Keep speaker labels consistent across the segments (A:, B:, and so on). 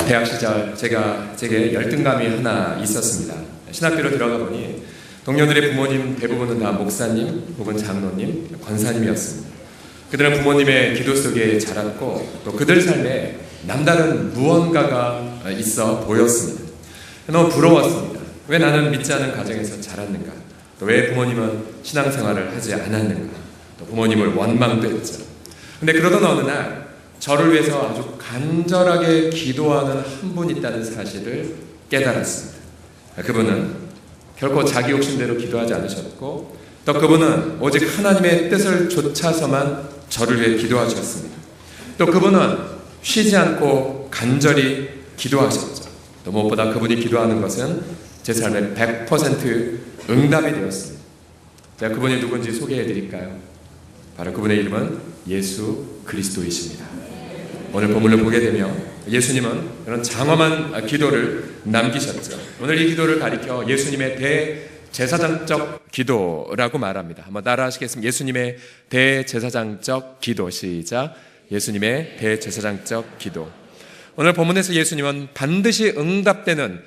A: 대학 시절 제게 열등감이 하나 있었습니다. 신학교로 들어가 보니 동료들의 부모님 대부분은 다 목사님 혹은 장로님, 권사님이었습니다. 그들은 부모님의 기도 속에 자랐고 또 그들 삶에 남다른 무언가가 있어 보였습니다. 너무 부러웠습니다. 왜 나는 믿지 않은 가정에서 자랐는가? 또 왜 부모님은 신앙생활을 하지 않았는가? 또 부모님을 원망도 했죠. 근데 그러던 어느 날 저를 위해서 아주 간절하게 기도하는 한 분 있다는 사실을 깨달았습니다. 그분은 결코 자기 욕심대로 기도하지 않으셨고 또 그분은 오직 하나님의 뜻을 좇아서만 저를 위해 기도하셨습니다. 또 그분은 쉬지 않고 간절히 기도하셨죠. 또 무엇보다 그분이 기도하는 것은 제 삶의 100% 응답이 되었습니다. 제가 그분이 누군지 소개해 드릴까요? 바로 그분의 이름은 예수 그리스도이십니다. 오늘 본문을 보게 되면 예수님은 그런 장엄한 기도를 남기셨죠. 오늘 이 기도를 가리켜 예수님의 대제사장적 기도라고 말합니다. 한번 따라 하시겠습니다. 예수님의 대제사장적 기도. 시작. 예수님의 대제사장적 기도. 오늘 본문에서 예수님은 반드시 응답되는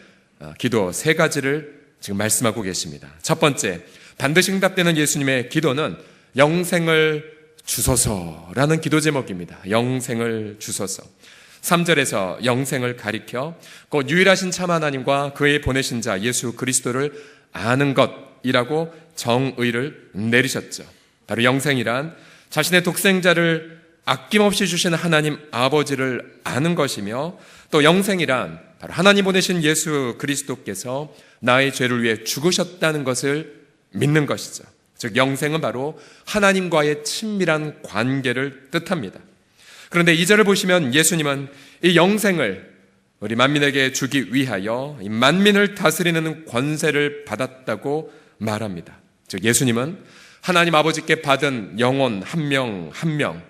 A: 기도 세 가지를 지금 말씀하고 계십니다. 첫 번째, 반드시 응답되는 예수님의 기도는 영생을 주소서라는 기도 제목입니다. 영생을 주소서. 3절에서 영생을 가리켜 곧 유일하신 참 하나님과 그의 보내신 자 예수 그리스도를 아는 것이라고 정의를 내리셨죠. 바로 영생이란 자신의 독생자를 아낌없이 주신 하나님 아버지를 아는 것이며, 또 영생이란 바로 하나님 보내신 예수 그리스도께서 나의 죄를 위해 죽으셨다는 것을 믿는 것이죠. 즉 영생은 바로 하나님과의 친밀한 관계를 뜻합니다. 그런데 2절을 보시면 예수님은 이 영생을 우리 만민에게 주기 위하여 이 만민을 다스리는 권세를 받았다고 말합니다. 즉 예수님은 하나님 아버지께 받은 영혼 한 명 한 명,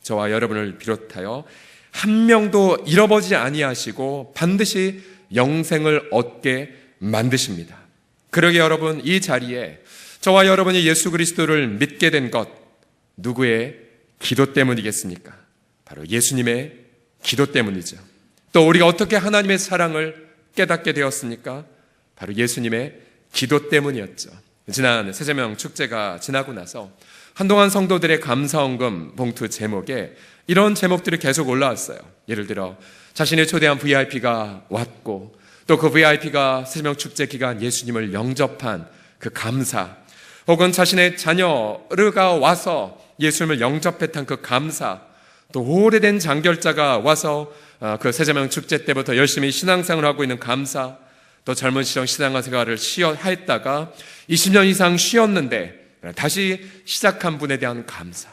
A: 저와 여러분을 비롯하여 한 명도 잃어버리지 아니하시고 반드시 영생을 얻게 만드십니다. 그러게 여러분, 이 자리에 저와 여러분이 예수 그리스도를 믿게 된 것, 누구의 기도 때문이겠습니까? 바로 예수님의 기도 때문이죠. 또 우리가 어떻게 하나님의 사랑을 깨닫게 되었습니까? 바로 예수님의 기도 때문이었죠. 지난 새제명 축제가 지나고 나서 한동안 성도들의 감사헌금 봉투 제목에 이런 제목들이 계속 올라왔어요. 예를 들어 자신의 초대한 VIP가 왔고 또 그 VIP가 새제명 축제 기간 예수님을 영접한 그 감사, 혹은 자신의 자녀가 와서 예수님을 영접했던 그 감사, 또 오래된 장결자가 와서 그 새제명 축제 때부터 열심히 신앙생활을 하고 있는 감사, 또 젊은 시절 신앙생활을 했다가 20년 이상 쉬었는데 다시 시작한 분에 대한 감사.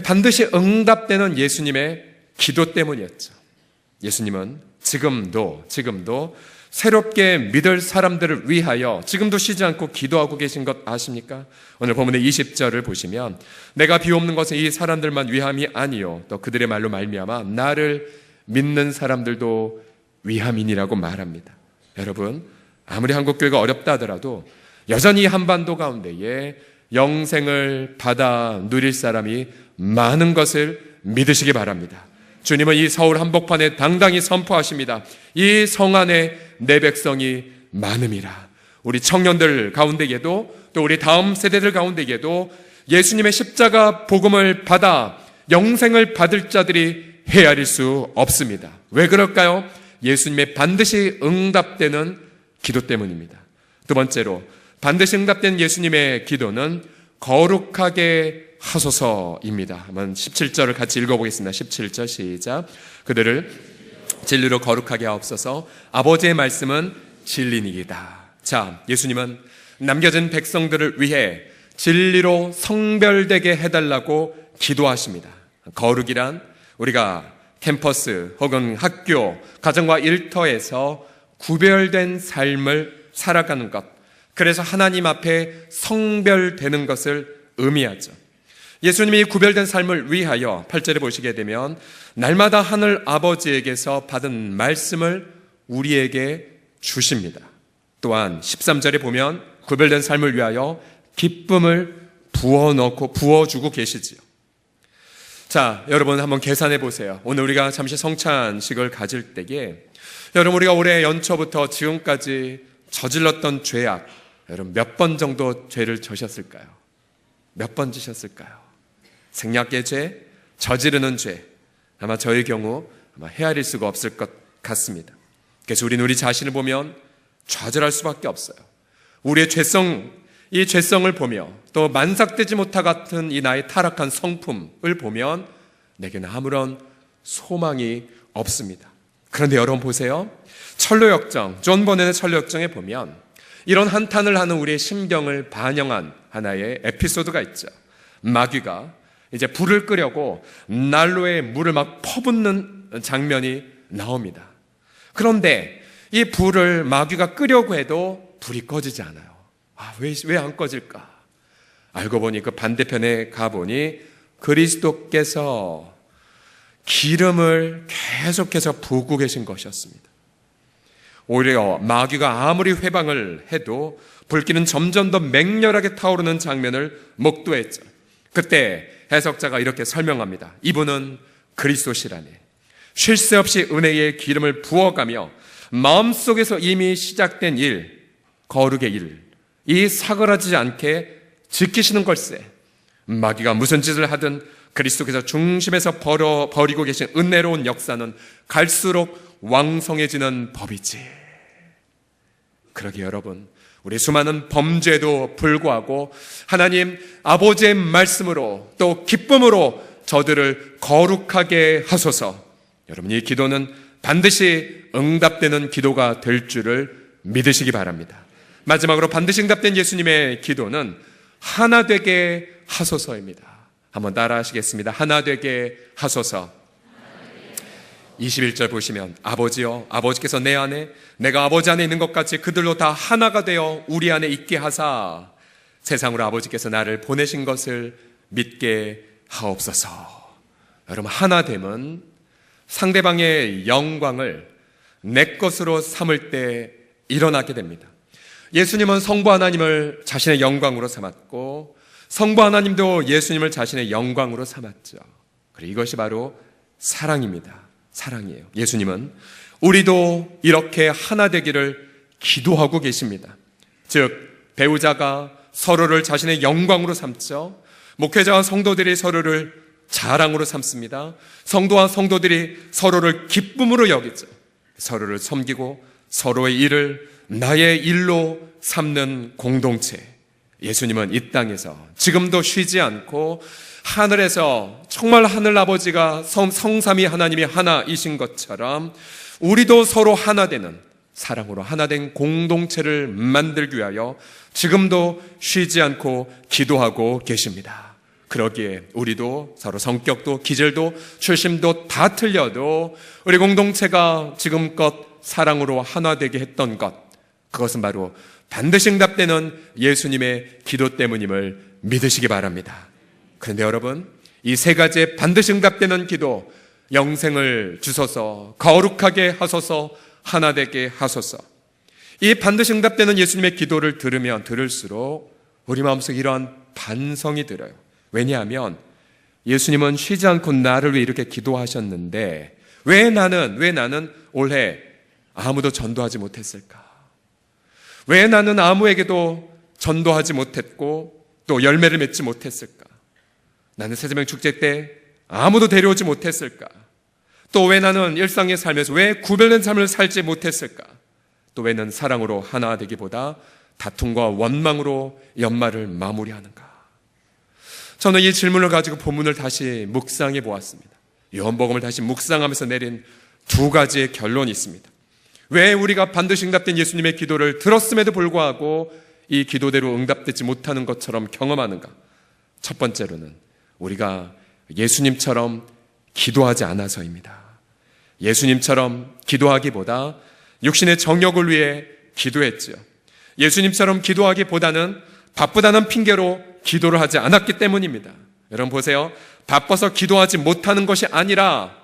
A: 반드시 응답되는 예수님의 기도 때문이었죠. 예수님은 지금도 새롭게 믿을 사람들을 위하여 지금도 쉬지 않고 기도하고 계신 것 아십니까? 오늘 본문의 20절을 보시면 내가 비옵는 것은 이 사람들만 위함이 아니요 또 그들의 말로 말미암아 나를 믿는 사람들도 위함이니라고 말합니다. 여러분, 아무리 한국교회가 어렵다 하더라도 여전히 한반도 가운데에 영생을 받아 누릴 사람이 많은 것을 믿으시기 바랍니다. 주님은 이 서울 한복판에 당당히 선포하십니다. 이 성 안에 내 백성이 많음이라. 우리 청년들 가운데에도 또 우리 다음 세대들 가운데에도 예수님의 십자가 복음을 받아 영생을 받을 자들이 헤아릴 수 없습니다. 왜 그럴까요? 예수님의 반드시 응답되는 기도 때문입니다. 두 번째로, 반드시 응답된 예수님의 기도는 거룩하게 하소서입니다. 한번 17절을 같이 읽어보겠습니다. 17절 시작. 그들을 진리로 거룩하게 하옵소서. 아버지의 말씀은 진리니이다. 자, 예수님은 남겨진 백성들을 위해 진리로 성별되게 해달라고 기도하십니다. 거룩이란 우리가 캠퍼스 혹은 학교, 가정과 일터에서 구별된 삶을 살아가는 것, 그래서 하나님 앞에 성별되는 것을 의미하죠. 예수님이 구별된 삶을 위하여 8절에 보시게 되면 날마다 하늘 아버지에게서 받은 말씀을 우리에게 주십니다. 또한 13절에 보면 구별된 삶을 위하여 기쁨을 부어주고 계시지요. 자, 여러분 한번 계산해 보세요. 오늘 우리가 잠시 성찬식을 가질 때에 여러분 우리가 올해 연초부터 지금까지 저질렀던 죄악, 여러분 몇 번 정도 죄를 저셨을까요? 몇 번 지셨을까요? 생략의 죄, 저지르는 죄, 아마 저의 경우 아마 헤아릴 수가 없을 것 같습니다. 그래서 우리는 우리 자신을 보면 좌절할 수밖에 없어요. 우리의 이 죄성을 보며 또 만삭되지 못하 같은 이 나의 타락한 성품을 보면 내게는 아무런 소망이 없습니다. 그런데 여러분 보세요. 철로역정, 존 버넷의 철로역정에 보면 이런 한탄을 하는 우리의 심경을 반영한 하나의 에피소드가 있죠. 마귀가 이제 불을 끄려고 난로에 물을 막 퍼붓는 장면이 나옵니다. 그런데 이 불을 마귀가 끄려고 해도 불이 꺼지지 않아요. 왜 안 꺼질까? 알고 보니 그 반대편에 가보니 그리스도께서 기름을 계속해서 부고 계신 것이었습니다. 오히려 마귀가 아무리 회방을 해도 불길은 점점 더 맹렬하게 타오르는 장면을 목도했죠. 그때 해석자가 이렇게 설명합니다. 이분은 그리스도시라네. 쉴 새 없이 은혜의 기름을 부어가며 마음속에서 이미 시작된 일, 거룩의 일, 이 사그라지지 않게 지키시는 걸세. 마귀가 무슨 짓을 하든 그리스도께서 중심에서 벌이고 계신 은혜로운 역사는 갈수록 왕성해지는 법이지. 그러게 여러분, 우리 수많은 범죄도 불구하고 하나님 아버지의 말씀으로 또 기쁨으로 저들을 거룩하게 하소서. 여러분, 이 기도는 반드시 응답되는 기도가 될 줄을 믿으시기 바랍니다. 마지막으로 반드시 응답된 예수님의 기도는 하나 되게 하소서입니다. 한번 따라 하시겠습니다. 하나 되게 하소서. 21절 보시면 아버지여, 아버지께서 내 안에 내가 아버지 안에 있는 것 같이 그들로 다 하나가 되어 우리 안에 있게 하사 세상으로 아버지께서 나를 보내신 것을 믿게 하옵소서. 여러분, 하나됨은 상대방의 영광을 내 것으로 삼을 때 일어나게 됩니다. 예수님은 성부 하나님을 자신의 영광으로 삼았고 성부 하나님도 예수님을 자신의 영광으로 삼았죠. 그리고 이것이 바로 사랑입니다. 사랑이에요. 예수님은 우리도 이렇게 하나 되기를 기도하고 계십니다. 즉 배우자가 서로를 자신의 영광으로 삼죠. 목회자와 성도들이 서로를 자랑으로 삼습니다. 성도와 성도들이 서로를 기쁨으로 여기죠. 서로를 섬기고 서로의 일을 나의 일로 삼는 공동체. 예수님은 이 땅에서 지금도 쉬지 않고 하늘에서 정말 하늘 아버지가 성삼위 하나님이 하나이신 것처럼 우리도 서로 하나 되는 사랑으로 하나 된 공동체를 만들기 위하여 지금도 쉬지 않고 기도하고 계십니다. 그러기에 우리도 서로 성격도 기질도 출신도 다 틀려도 우리 공동체가 지금껏 사랑으로 하나 되게 했던 것, 그것은 바로 반드시 응답되는 예수님의 기도 때문임을 믿으시기 바랍니다. 그런데 여러분, 이 세 가지의 반드시 응답되는 기도, 영생을 주소서, 거룩하게 하소서, 하나 되게 하소서, 이 반드시 응답되는 예수님의 기도를 들으면 들을수록 우리 마음속에 이러한 반성이 들어요. 왜냐하면 예수님은 쉬지 않고 나를 위해 이렇게 기도하셨는데 왜 나는 올해 아무도 전도하지 못했을까? 왜 나는 아무에게도 전도하지 못했고 또 열매를 맺지 못했을까? 나는 새세명 축제 때 아무도 데려오지 못했을까? 또 왜 나는 일상의 삶에서 왜 구별된 삶을 살지 못했을까? 또 왜 난 사랑으로 하나 되기보다 다툼과 원망으로 연말을 마무리하는가? 저는 이 질문을 가지고 본문을 다시 묵상해 보았습니다. 요한복음을 다시 묵상하면서 내린 두 가지의 결론이 있습니다. 왜 우리가 반드시 응답된 예수님의 기도를 들었음에도 불구하고 이 기도대로 응답되지 못하는 것처럼 경험하는가? 첫 번째로는 우리가 예수님처럼 기도하지 않아서입니다. 예수님처럼 기도하기보다 육신의 정욕을 위해 기도했지요. 예수님처럼 기도하기보다는 바쁘다는 핑계로 기도를 하지 않았기 때문입니다. 여러분 보세요. 바빠서 기도하지 못하는 것이 아니라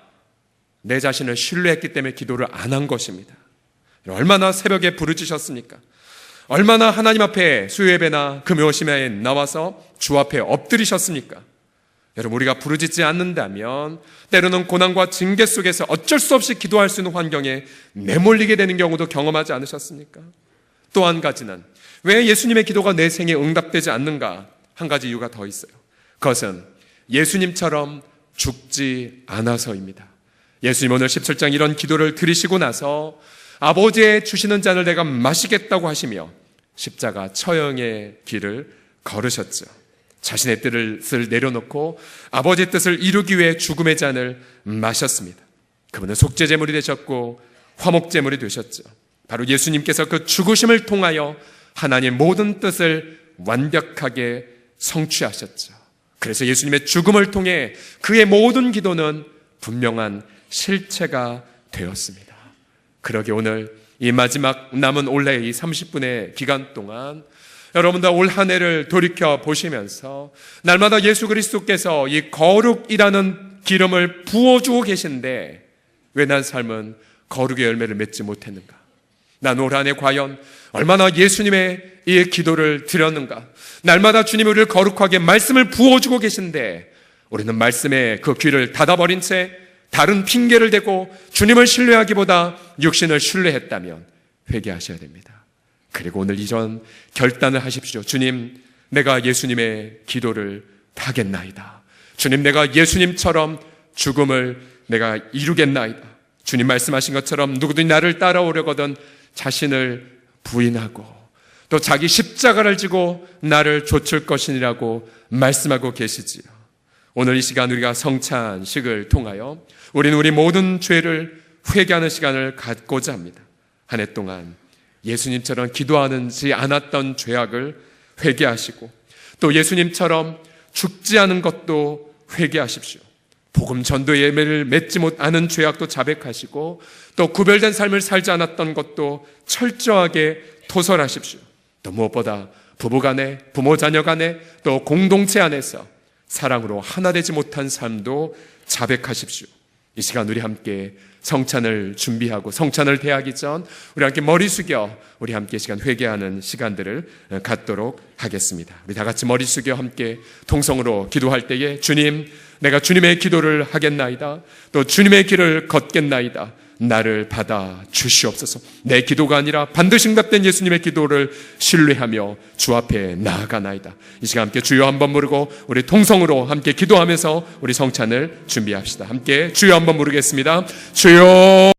A: 내 자신을 신뢰했기 때문에 기도를 안 한 것입니다. 얼마나 새벽에 부르짖으셨습니까? 얼마나 하나님 앞에 수요예배나 금요심야에 나와서 주 앞에 엎드리셨습니까? 여러분, 우리가 부르짖지 않는다면 때로는 고난과 징계 속에서 어쩔 수 없이 기도할 수 있는 환경에 내몰리게 되는 경우도 경험하지 않으셨습니까? 또 한 가지는 왜 예수님의 기도가 내 생에 응답되지 않는가? 한 가지 이유가 더 있어요. 그것은 예수님처럼 죽지 않아서입니다. 예수님 오늘 17장 이런 기도를 들으시고 나서 아버지의 주시는 잔을 내가 마시겠다고 하시며 십자가 처형의 길을 걸으셨죠. 자신의 뜻을 내려놓고 아버지의 뜻을 이루기 위해 죽음의 잔을 마셨습니다. 그분은 속죄제물이 되셨고 화목제물이 되셨죠. 바로 예수님께서 그 죽으심을 통하여 하나님의 모든 뜻을 완벽하게 성취하셨죠. 그래서 예수님의 죽음을 통해 그의 모든 기도는 분명한 실체가 되었습니다. 그러게 오늘 이 마지막 남은 올해의 이 30분의 기간 동안 여러분들 올 한 해를 돌이켜 보시면서 날마다 예수 그리스도께서 이 거룩이라는 기름을 부어주고 계신데 왜 난 삶은 거룩의 열매를 맺지 못했는가? 난 올 한 해 과연 얼마나 예수님의 이 기도를 드렸는가? 날마다 주님 우리를 거룩하게 말씀을 부어주고 계신데 우리는 말씀에 그 귀를 닫아버린 채 다른 핑계를 대고 주님을 신뢰하기보다 육신을 신뢰했다면 회개하셔야 됩니다. 그리고 오늘 이런 결단을 하십시오. 주님, 내가 예수님의 기도를 하겠나이다. 주님, 내가 예수님처럼 죽음을 내가 이루겠나이다. 주님 말씀하신 것처럼 누구든지 나를 따라오려거든 자신을 부인하고 또 자기 십자가를 지고 나를 좇을 것이니라고 말씀하고 계시지요. 오늘 이 시간 우리가 성찬식을 통하여 우리는 우리 모든 죄를 회개하는 시간을 갖고자 합니다. 한 해 동안 예수님처럼 기도하는지 않았던 죄악을 회개하시고 또 예수님처럼 죽지 않은 것도 회개하십시오. 복음 전도의 예매를 맺지 못하는 죄악도 자백하시고 또 구별된 삶을 살지 않았던 것도 철저하게 토설하십시오. 또 무엇보다 부부간에, 부모 자녀간에, 또 공동체 안에서 사랑으로 하나 되지 못한 삶도 자백하십시오. 이 시간 우리 함께 성찬을 준비하고 성찬을 대하기 전 우리 함께 머리 숙여 우리 함께 시간 회개하는 시간들을 갖도록 하겠습니다. 우리 다 같이 머리 숙여 함께 통성으로 기도할 때에 주님, 내가 주님의 기도를 하겠나이다. 또 주님의 길을 걷겠나이다. 나를 받아 주시옵소서. 내 기도가 아니라 반드시 응답된 예수님의 기도를 신뢰하며 주 앞에 나아가나이다. 이 시간 함께 주여 한번 부르고 우리 통성으로 함께 기도하면서 우리 성찬을 준비합시다. 함께 주여 한번 부르겠습니다. 주여.